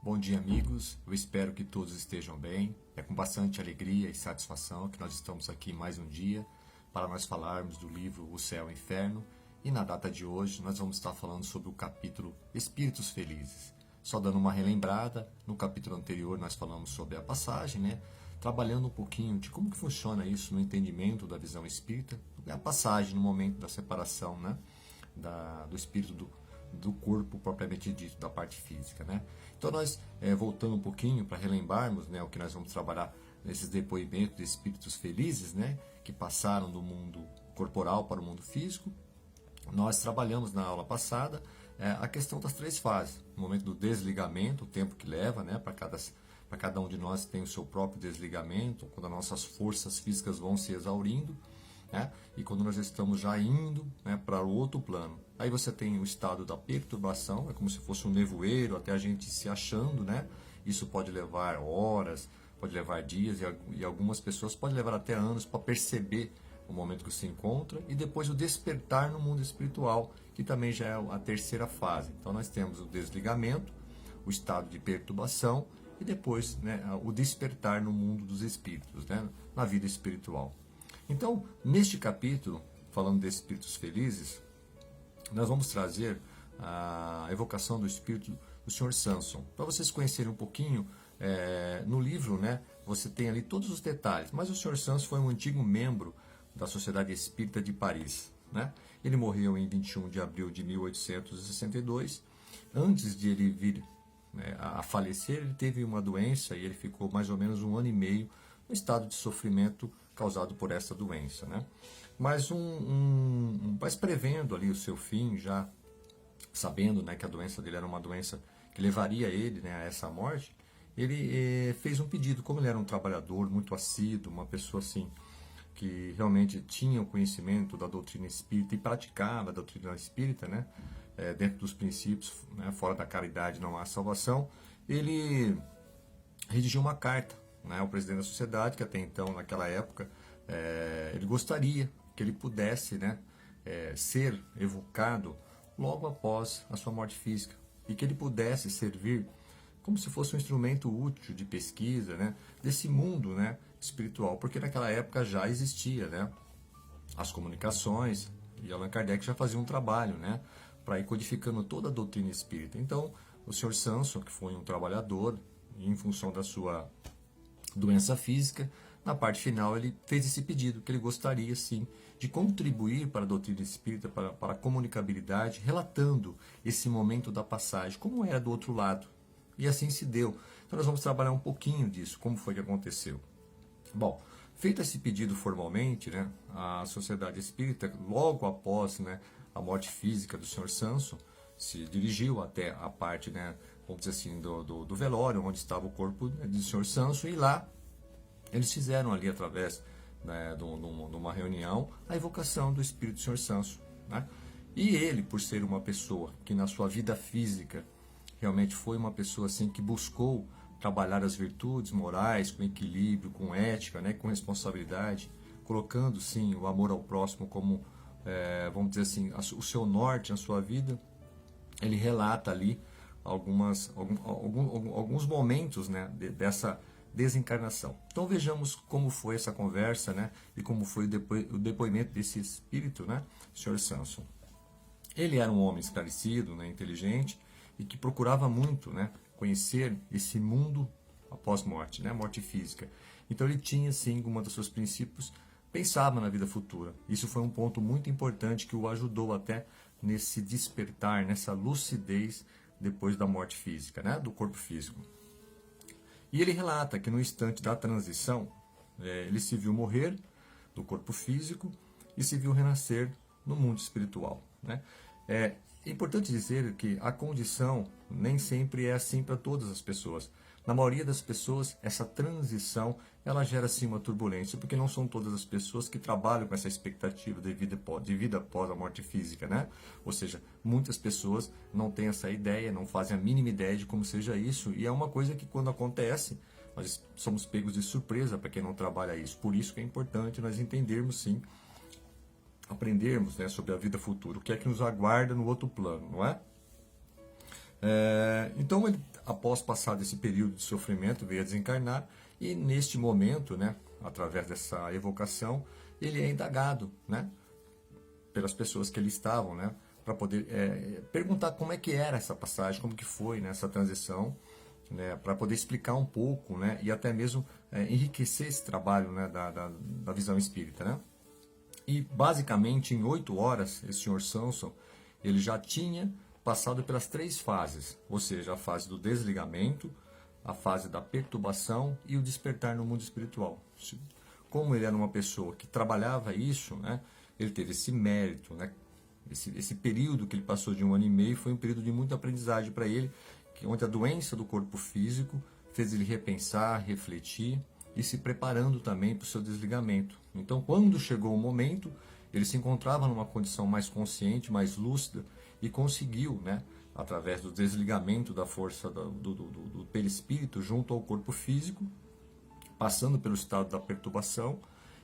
Bom dia, amigos. Eu espero que todos estejam bem. É com bastante alegria e satisfação que nós estamos aqui mais um dia para nós falarmos do livro O Céu e o Inferno. E na data de hoje nós vamos estar falando sobre o capítulo Espíritos Felizes. Só dando uma relembrada, no capítulo anterior nós falamos sobre a passagem, né? Trabalhando um pouquinho de como que funciona isso no entendimento da visão espírita, a passagem no momento da separação, né? Do espírito do corpo propriamente dito, da parte física, né? Então nós, voltando um pouquinho para relembrarmos, né, o que nós vamos trabalhar nesses depoimentos de espíritos felizes, né, que passaram do mundo corporal para o mundo físico, nós trabalhamos na aula passada a questão das três fases, o momento do desligamento, o tempo que leva, né, para cada um de nós tem o seu próprio desligamento, quando as nossas forças físicas vão se exaurindo, né? E quando nós estamos já indo, né, para o outro plano. Aí você tem o estado da perturbação, é como se fosse um nevoeiro, até a gente se achando, né? Isso pode levar horas, pode levar dias, e algumas pessoas pode levar até anos para perceber o momento que se encontra, e depois o despertar no mundo espiritual, que também já é a terceira fase. Então nós temos o desligamento, o estado de perturbação, e depois, né, o despertar no mundo dos espíritos, né, na vida espiritual. Então, neste capítulo, falando de espíritos felizes, nós vamos trazer a evocação do espírito do Sr. Samson. Para vocês conhecerem um pouquinho, no livro, né, você tem ali todos os detalhes, mas o Sr. Samson foi um antigo membro da Sociedade Espírita de Paris, né? Ele morreu em 21 de abril de 1862. Antes de ele vir, né, a falecer, ele teve uma doença e ele ficou mais ou menos 1 ano e meio no estado de sofrimento causado por essa doença, né? Mas mas prevendo ali o seu fim, já sabendo, né, que a doença dele era uma doença que levaria ele, né, a essa morte, ele fez um pedido. Como ele era um trabalhador muito assíduo, uma pessoa assim que realmente tinha o conhecimento da doutrina espírita e praticava a doutrina espírita, né, dentro dos princípios, né, fora da caridade não há salvação, ele redigiu uma carta, né, ao presidente da sociedade, que até então, naquela época, ele gostaria que ele pudesse, né, ser evocado logo após a sua morte física, e que ele pudesse servir como se fosse um instrumento útil de pesquisa, né, desse mundo, né, espiritual, porque naquela época já existia, né, as comunicações, e Allan Kardec já fazia um trabalho, né, para ir codificando toda a doutrina espírita. Então, o Sr. Samson, que foi um trabalhador, em função da sua doença física, na parte final ele fez esse pedido, que ele gostaria sim de contribuir para a doutrina espírita, para a comunicabilidade, relatando esse momento da passagem, como era do outro lado. E assim se deu. Então nós vamos trabalhar um pouquinho disso, como foi que aconteceu. Bom, feito esse pedido formalmente, né, a Sociedade Espírita, logo após, né, a morte física do Sr. Samson, se dirigiu até a parte, né, vamos dizer assim, do velório, onde estava o corpo, né, do Sr. Samson, e lá eles fizeram ali, através, né, de uma reunião, a evocação do espírito do Sr. Samson, né? E ele, por ser uma pessoa que na sua vida física realmente foi uma pessoa assim que buscou trabalhar as virtudes morais com equilíbrio, com ética, né, com responsabilidade, colocando sim o amor ao próximo como, vamos dizer assim, o seu norte na sua vida, ele relata ali alguns momentos, né, dessa desencarnação. Então vejamos como foi essa conversa, né, e como foi o depoimento desse espírito, né, Sr. Samson. Ele era um homem esclarecido, né, inteligente, e que procurava muito, né, conhecer esse mundo após morte, né, morte física. Então ele tinha, sim, um dos seus princípios, pensava na vida futura. Isso foi um ponto muito importante que o ajudou até nesse despertar, nessa lucidez depois da morte física, né, do corpo físico. E ele relata que no instante da transição, ele se viu morrer do corpo físico e se viu renascer no mundo espiritual, né? É importante dizer que a condição nem sempre é assim para todas as pessoas. Na maioria das pessoas, essa transição ela gera sim uma turbulência, porque não são todas as pessoas que trabalham com essa expectativa de vida após a morte física, né? Ou seja, muitas pessoas não têm essa ideia, não fazem a mínima ideia de como seja isso, e é uma coisa que quando acontece, nós somos pegos de surpresa para quem não trabalha isso. Por isso que é importante nós entendermos sim, aprendermos, né, sobre a vida futura, o que é que nos aguarda no outro plano, não é? Então, ele, após passar desse período de sofrimento, veio a desencarnar, e neste momento, né, através dessa evocação, ele é indagado, né, pelas pessoas que ali estavam, né, para poder perguntar como é que era essa passagem, como que foi, né, essa transição, né, para poder explicar um pouco, né, e até mesmo enriquecer esse trabalho, né, da visão espírita, né. E basicamente em 8 horas, esse senhor Samson, ele já tinha passado pelas 3 fases, ou seja, a fase do desligamento, a fase da perturbação e o despertar no mundo espiritual. Como ele era uma pessoa que trabalhava isso, né, ele teve esse mérito, né, esse período que ele passou de 1 ano e meio foi um período de muita aprendizagem para ele, onde a doença do corpo físico fez ele repensar, refletir e se preparando também para o seu desligamento. Então, quando chegou o momento, ele se encontrava numa condição mais consciente, mais lúcida e conseguiu, né, através do desligamento da força do perispírito junto ao corpo físico, passando pelo estado da perturbação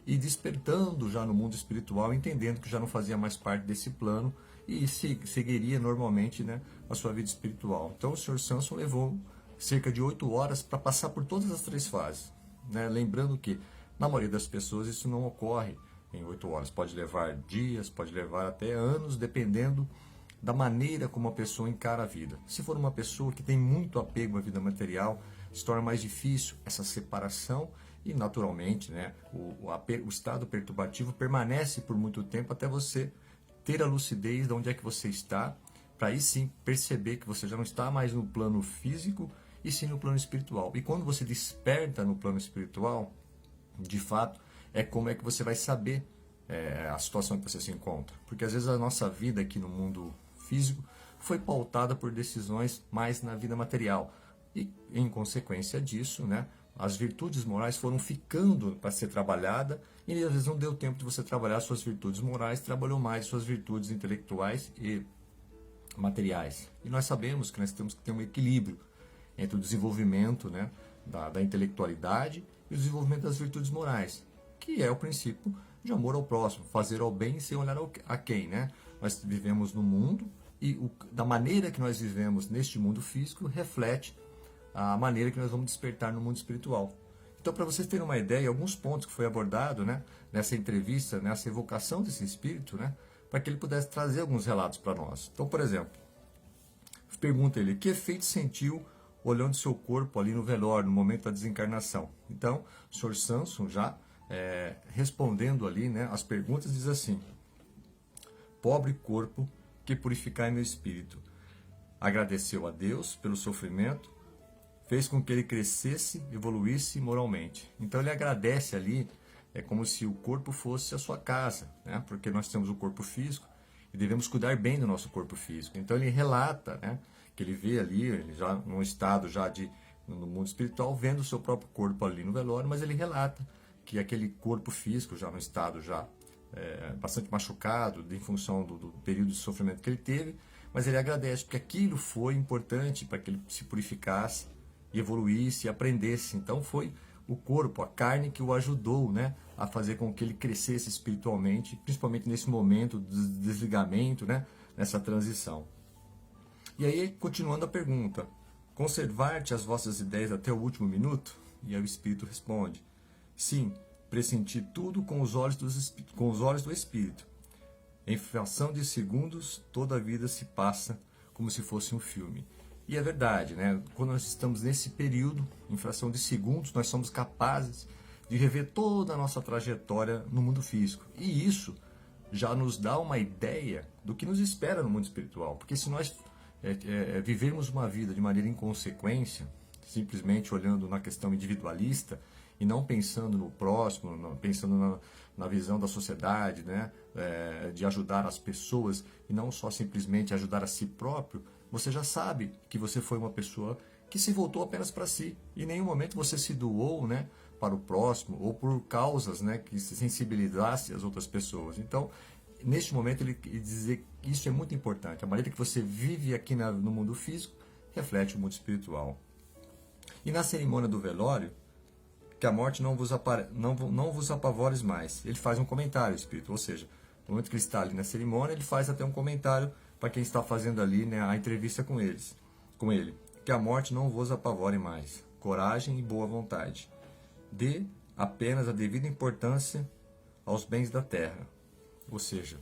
e despertando já no mundo espiritual, entendendo que já não fazia mais parte desse plano e seguiria normalmente, né, a sua vida espiritual. Então o Sr. Samson levou cerca de 8 horas para passar por todas as 3 fases, né? Lembrando que na maioria das pessoas isso não ocorre em 8 horas, pode levar dias, pode levar até anos, dependendo da maneira como a pessoa encara a vida. Se for uma pessoa que tem muito apego à vida material, se torna mais difícil essa separação e, naturalmente, né, o estado perturbativo permanece por muito tempo até você ter a lucidez de onde é que você está, para aí sim perceber que você já não está mais no plano físico e sim no plano espiritual. E quando você desperta no plano espiritual, de fato, é como é que você vai saber a situação que você se encontra. Porque às vezes a nossa vida aqui no mundo físico foi pautada por decisões mais na vida material. E, em consequência disso, né, as virtudes morais foram ficando para ser trabalhada e às vezes não deu tempo de você trabalhar suas virtudes morais, trabalhou mais suas virtudes intelectuais e materiais. E nós sabemos que nós temos que ter um equilíbrio entre o desenvolvimento, né, da intelectualidade e o desenvolvimento das virtudes morais, que é o princípio de amor ao próximo, fazer ao bem sem olhar a quem, né? Nós vivemos no mundo e da maneira que nós vivemos neste mundo físico reflete a maneira que nós vamos despertar no mundo espiritual. Então, para vocês terem uma ideia, alguns pontos que foi abordado, né, nessa entrevista, nessa evocação desse espírito, né, para que ele pudesse trazer alguns relatos para nós. Então, por exemplo, pergunta ele, que efeito sentiu olhando seu corpo ali no velório, no momento da desencarnação? Então, o Sr. Samson já respondendo ali, né, as perguntas, diz assim: pobre corpo que purificai meu espírito. Agradeceu a Deus pelo sofrimento, fez com que ele crescesse, evoluísse moralmente. Então ele agradece ali, é como se o corpo fosse a sua casa, né? Porque nós temos o corpo físico e devemos cuidar bem do nosso corpo físico. Então ele relata, né, que ele vê ali, ele já num estado já no mundo espiritual, vendo o seu próprio corpo ali no velório, mas ele relata que aquele corpo físico já no estado já bastante machucado em função do período de sofrimento que ele teve, mas ele agradece porque aquilo foi importante para que ele se purificasse e evoluísse e aprendesse. Então foi o corpo, a carne que o ajudou, né, a fazer com que ele crescesse espiritualmente, principalmente nesse momento de desligamento, né, nessa transição. E aí, continuando a pergunta, conservar-te as vossas ideias até o último minuto? E aí o Espírito responde, sim, pressenti tudo com os olhos do Espírito. Em fração de segundos, toda a vida se passa como se fosse um filme. E é verdade, né? Quando nós estamos nesse período, em fração de segundos, nós somos capazes de rever toda a nossa trajetória no mundo físico. E isso já nos dá uma ideia do que nos espera no mundo espiritual. Porque se nós vivermos uma vida de maneira inconsequência, simplesmente olhando na questão individualista e não pensando no próximo, não pensando na visão da sociedade, né? De ajudar as pessoas e não só simplesmente ajudar a si próprio, você já sabe que você foi uma pessoa que se voltou apenas para si. E em nenhum momento você se doou, né, para o próximo ou por causas, né, que sensibilizasse as outras pessoas. Então, neste momento, ele dizer que isso é muito importante. A maneira que você vive aqui no mundo físico reflete o mundo espiritual. E na cerimônia do velório, que a morte não vos apavores mais. Ele faz um comentário, o espírito, ou seja, no momento que ele está ali na cerimônia, ele faz até um comentário para quem está fazendo ali, né, a entrevista com eles. com ele: que a morte não vos apavore mais. Coragem e boa vontade. Dê apenas a devida importância aos bens da terra. Ou seja,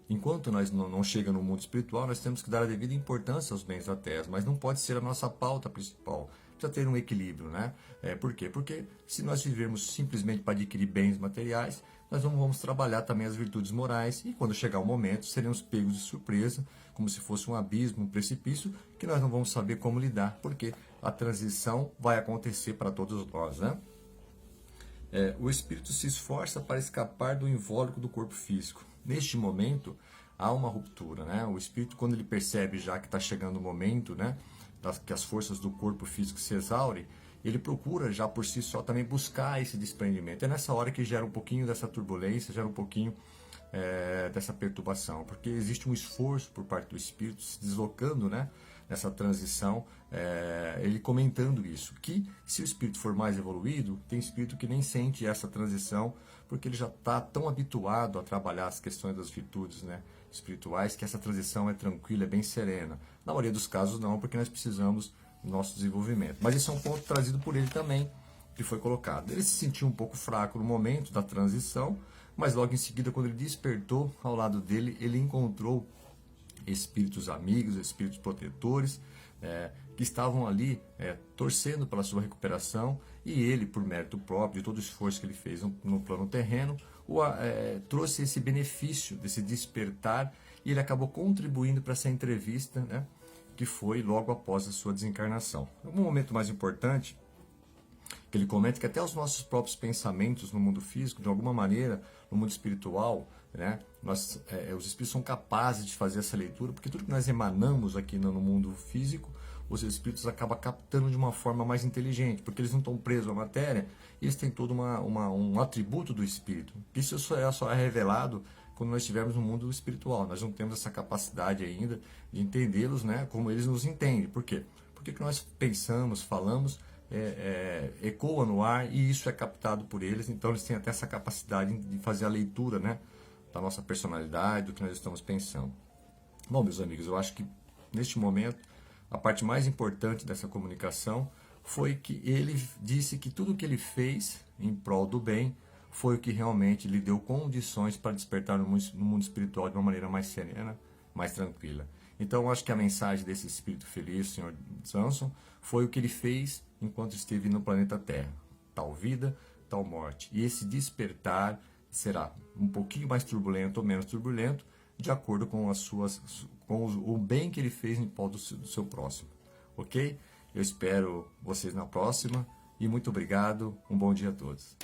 enquanto nós não chega no mundo espiritual, nós temos que dar a devida importância aos bens da terra, mas não pode ser a nossa pauta principal. Precisa ter um equilíbrio, né? Por quê? Porque se nós vivermos simplesmente para adquirir bens materiais, nós não vamos trabalhar também as virtudes morais, e quando chegar o momento, seremos pegos de surpresa, como se fosse um abismo, um precipício, que nós não vamos saber como lidar, porque a transição vai acontecer para todos nós, né? O espírito se esforça para escapar do invólucro do corpo físico. Neste momento, há uma ruptura, né? O espírito, quando ele percebe já que está chegando o momento, né, que as forças do corpo físico se exaurem, ele procura já por si só também buscar esse desprendimento. É nessa hora que gera um pouquinho dessa turbulência, gera um pouquinho dessa perturbação, porque existe um esforço por parte do espírito se deslocando, né, nessa transição, ele comentando isso, que se o espírito for mais evoluído, tem espírito que nem sente essa transição, porque ele já está tão habituado a trabalhar as questões das virtudes, né, espirituais, que essa transição é tranquila, é bem serena. Na maioria dos casos não, porque nós precisamos do nosso desenvolvimento. Mas esse é um ponto trazido por ele também, que foi colocado. Ele se sentiu um pouco fraco no momento da transição, mas logo em seguida, quando ele despertou ao lado dele, ele encontrou espíritos amigos, espíritos protetores, que estavam ali torcendo pela sua recuperação, e ele, por mérito próprio, de todo o esforço que ele fez no plano terreno, trouxe esse benefício desse despertar, e ele acabou contribuindo para essa entrevista, né, que foi logo após a sua desencarnação. Um momento mais importante, que ele comenta que até os nossos próprios pensamentos no mundo físico, de alguma maneira, no mundo espiritual, né, os espíritos são capazes de fazer essa leitura, porque tudo que nós emanamos aqui no mundo físico, os espíritos acabam captando de uma forma mais inteligente, porque eles não estão presos à matéria, e eles têm todo um atributo do espírito. Isso só é revelado quando nós estivermos no mundo espiritual. Nós não temos essa capacidade ainda de entendê-los, né, como eles nos entendem. Por quê? Porque que nós pensamos, falamos, ecoa no ar, e isso é captado por eles, então eles têm até essa capacidade de fazer a leitura, né, da nossa personalidade, do que nós estamos pensando. Bom, meus amigos, eu acho que neste momento a parte mais importante dessa comunicação foi que ele disse que tudo o que ele fez em prol do bem foi o que realmente lhe deu condições para despertar no mundo espiritual de uma maneira mais serena, mais tranquila. Então, eu acho que a mensagem desse espírito feliz, o Sr. Samson, foi o que ele fez enquanto esteve no planeta Terra. Tal vida, tal morte. E esse despertar será um pouquinho mais turbulento ou menos turbulento, de acordo com o bem que ele fez em prol do seu próximo. Ok? Eu espero vocês na próxima, e muito obrigado. Um bom dia a todos.